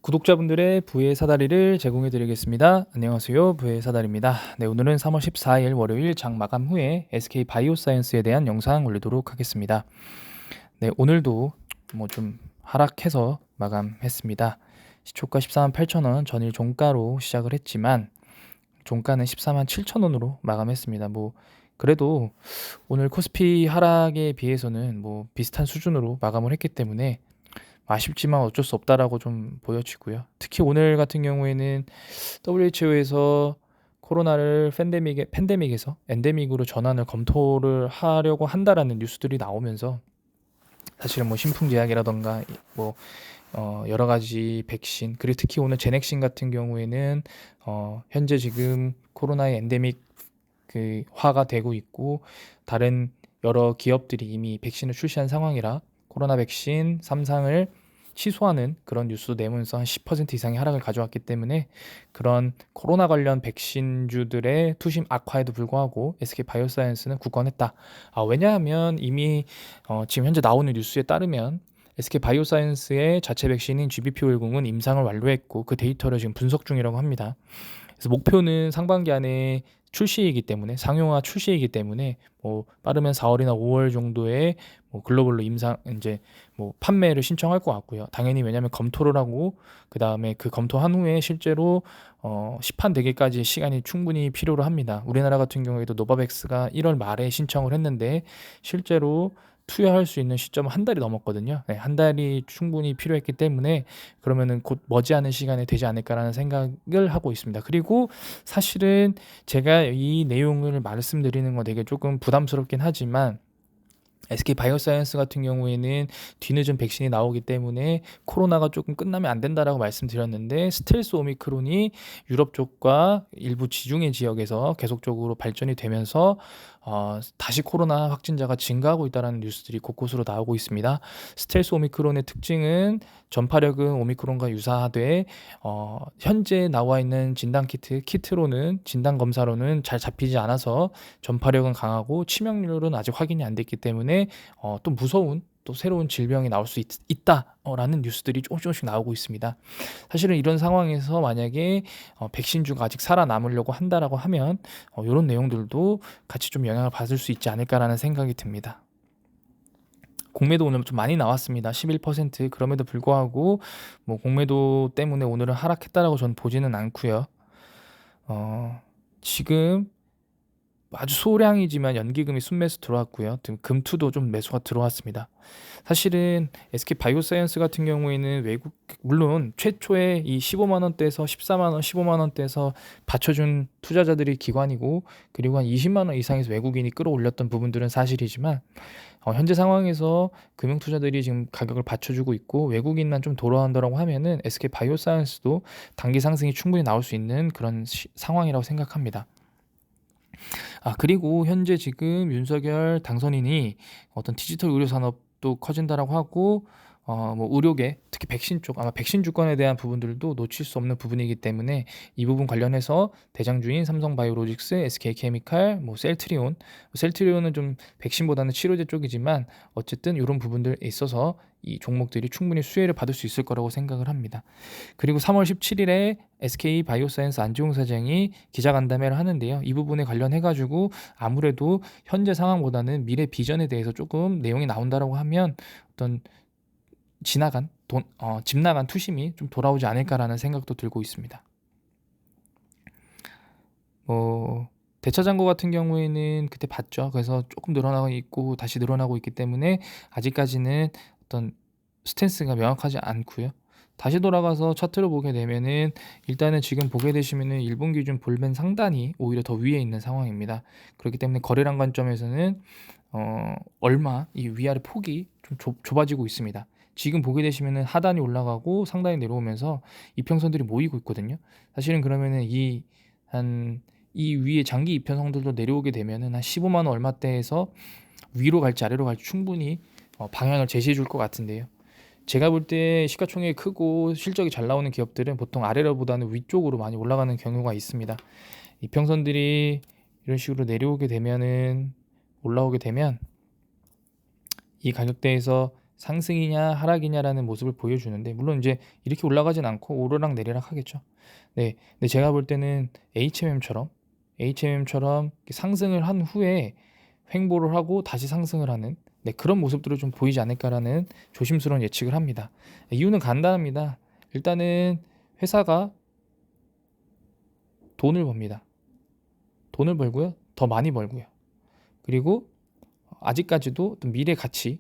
구독자분들의 부의 사다리를 제공해 드리겠습니다. 안녕하세요. 부의 사다리입니다. 네, 오늘은 3월 14일 월요일 장 마감 후에 SK 바이오사이언스에 대한 영상 올리도록 하겠습니다. 네, 오늘도 좀 하락해서 마감했습니다. 시초가 14만 8천원, 전일 종가로 시작을 했지만 종가는 14만 7천원으로 마감했습니다. 그래도 오늘 코스피 하락에 비해서는 비슷한 수준으로 마감을 했기 때문에 아쉽지만 어쩔 수 없다라고 좀 보여지고요. 특히 오늘 같은 경우에는 WHO에서 코로나를 팬데믹에서 엔데믹으로 전환을 검토를 하려고 한다라는 뉴스들이 나오면서 사실은 신풍제약이라던가 여러 가지 백신, 그리고 특히 오늘 제넥신 같은 경우에는 현재 지금 코로나의 엔데믹 화가 되고 있고, 다른 여러 기업들이 이미 백신을 출시한 상황이라 코로나 백신 3상을 취소하는 그런 뉴스도 내면서 한 10% 이상의 하락을 가져왔기 때문에 그런 코로나 관련 백신주들의 투심 악화에도 불구하고 SK 바이오사이언스는 굳건했다. 왜냐하면 이미 지금 현재 나오는 뉴스에 따르면 SK 바이오사이언스의 자체 백신인 GBP510은 임상을 완료했고 그 데이터를 지금 분석 중이라고 합니다. 그래서 목표는 상반기 안에 출시이기 때문에, 상용화 출시이기 때문에 빠르면 4월이나 5월 정도에 글로벌로 판매를 신청할 것 같고요. 당연히 왜냐하면 검토를 하고 그 다음에 그 검토한 후에 실제로 시판되기까지 시간이 충분히 필요로 합니다. 우리나라 같은 경우에도 노바백스가 1월 말에 신청을 했는데 실제로 투여할 수 있는 시점은 한 달이 넘었거든요. 네, 한 달이 충분히 필요했기 때문에 그러면은 곧 머지않은 시간에 되지 않을까라는 생각을 하고 있습니다. 그리고 사실은 제가 이 내용을 말씀드리는 거 되게 조금 부담스럽긴 하지만 SK 바이오사이언스 같은 경우에는 뒤늦은 백신이 나오기 때문에 코로나가 조금 끝나면 안 된다라고 말씀드렸는데, 스텔스 오미크론이 유럽 쪽과 일부 지중해 지역에서 계속적으로 발전이 되면서 다시 코로나 확진자가 증가하고 있다는 뉴스들이 곳곳으로 나오고 있습니다. 스텔스 오미크론의 특징은 전파력은 오미크론과 유사하되 현재 나와 있는 키트로는 진단 검사로는 잘 잡히지 않아서 전파력은 강하고 치명률은 아직 확인이 안 됐기 때문에 또 무서운 또 새로운 질병이 나올 수 있다라는 뉴스들이 조금씩 나오고 있습니다. 사실은 이런 상황에서 만약에 백신주가 아직 살아남으려고 한다라고 하면 이런 내용들도 같이 좀 영향을 받을 수 있지 않을까라는 생각이 듭니다. 공매도 오늘 좀 많이 나왔습니다. 11%. 그럼에도 불구하고 공매도 때문에 오늘은 하락했다라고 저는 보지는 않고요. 지금 아주 소량이지만 연기금이 순매수 들어왔고요. 금투도 좀 매수가 들어왔습니다. 사실은 SK 바이오사이언스 같은 경우에는 물론 최초에 이 15만 원대에서 14만 원, 15만 원대에서 받쳐준 투자자들이 기관이고, 그리고 한 20만 원 이상에서 외국인이 끌어올렸던 부분들은 사실이지만 현재 상황에서 금융 투자들이 지금 가격을 받쳐주고 있고 외국인만 좀 돌아온다라고 하면은 SK 바이오사이언스도 단기 상승이 충분히 나올 수 있는 그런 상황이라고 생각합니다. 그리고 현재 지금 윤석열 당선인이 어떤 디지털 의료 산업도 커진다라고 하고 의료계, 특히 백신 쪽, 아마 백신 주권에 대한 부분들도 놓칠 수 없는 부분이기 때문에 이 부분 관련해서 대장주인 삼성바이오로직스, SK케미칼, 셀트리온은 좀 백신보다는 치료제 쪽이지만 어쨌든 이런 부분들에 있어서 이 종목들이 충분히 수혜를 받을 수 있을 거라고 생각을 합니다. 그리고 3월 17일에 SK 바이오사이언스 안지용 사장이 기자간담회를 하는데요. 이 부분에 관련해가지고 아무래도 현재 상황보다는 미래 비전에 대해서 조금 내용이 나온다라고 하면 어떤 집 나간 투심이 좀 돌아오지 않을까라는 생각도 들고 있습니다. 대차장고 같은 경우에는 그때 봤죠. 그래서 조금 늘어나고 있고 다시 늘어나고 있기 때문에 아직까지는 어떤 스탠스가 명확하지 않고요. 다시 돌아가서 차트를 보게 되면은 일단은 지금 보게 되시면은 일본 기준 볼벤 상단이 오히려 더 위에 있는 상황입니다. 그렇기 때문에 거래량 관점에서는 얼마 이 위아래 폭이 좀 좁아지고 있습니다. 지금 보게 되시면은 하단이 올라가고 상단이 내려오면서 이평선들이 모이고 있거든요. 사실은 그러면은 이 위에 장기 이평선들도 내려오게 되면은 한 15만 원 얼마대에서 위로 갈지 아래로 갈지 충분히 방향을 제시해 줄 것 같은데요. 제가 볼 때 시가총액이 크고 실적이 잘 나오는 기업들은 보통 아래로보다는 위쪽으로 많이 올라가는 경우가 있습니다. 이평선들이 이런 식으로 올라오게 되면 이 가격대에서 상승이냐 하락이냐라는 모습을 보여주는데, 물론 이제 이렇게 올라가진 않고 오르락 내리락 하겠죠. 네. 근데 제가 볼 때는 HMM처럼 상승을 한 후에 횡보를 하고 다시 상승을 하는, 네, 그런 모습들을 좀 보이지 않을까라는 조심스러운 예측을 합니다. 이유는 간단합니다. 일단은 회사가 돈을 법니다. 돈을 벌고요. 더 많이 벌고요. 그리고 아직까지도 어떤 미래 가치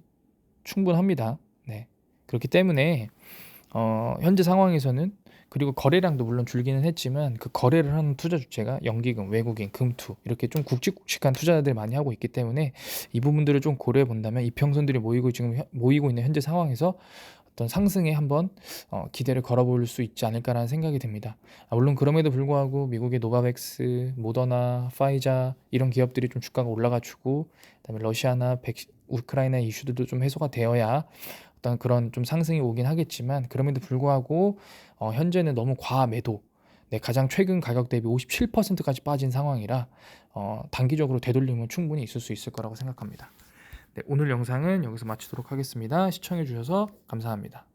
충분합니다. 네. 그렇기 때문에 현재 상황에서는, 그리고 거래량도 물론 줄기는 했지만 그 거래를 하는 투자 주체가 연기금, 외국인, 금투 이렇게 좀 굵직굵직한 투자자들이 많이 하고 있기 때문에 이 부분들을 좀 고려해 본다면 이평선들이 모이고 있는 현재 상황에서 어떤 상승에 한번 기대를 걸어볼 수 있지 않을까라는 생각이 듭니다. 물론 그럼에도 불구하고 미국의 노바백스, 모더나, 파이자 이런 기업들이 좀 주가가 올라가지고, 그다음에 러시아나 우크라이나 이슈들도 좀 해소가 되어야 어떤 그런 좀 상승이 오긴 하겠지만, 그럼에도 불구하고 현재는 너무 과매도, 네, 가장 최근 가격 대비 57%까지 빠진 상황이라 단기적으로 되돌림은 충분히 있을 수 있을 거라고 생각합니다. 네, 오늘 영상은 여기서 마치도록 하겠습니다. 시청해 주셔서 감사합니다.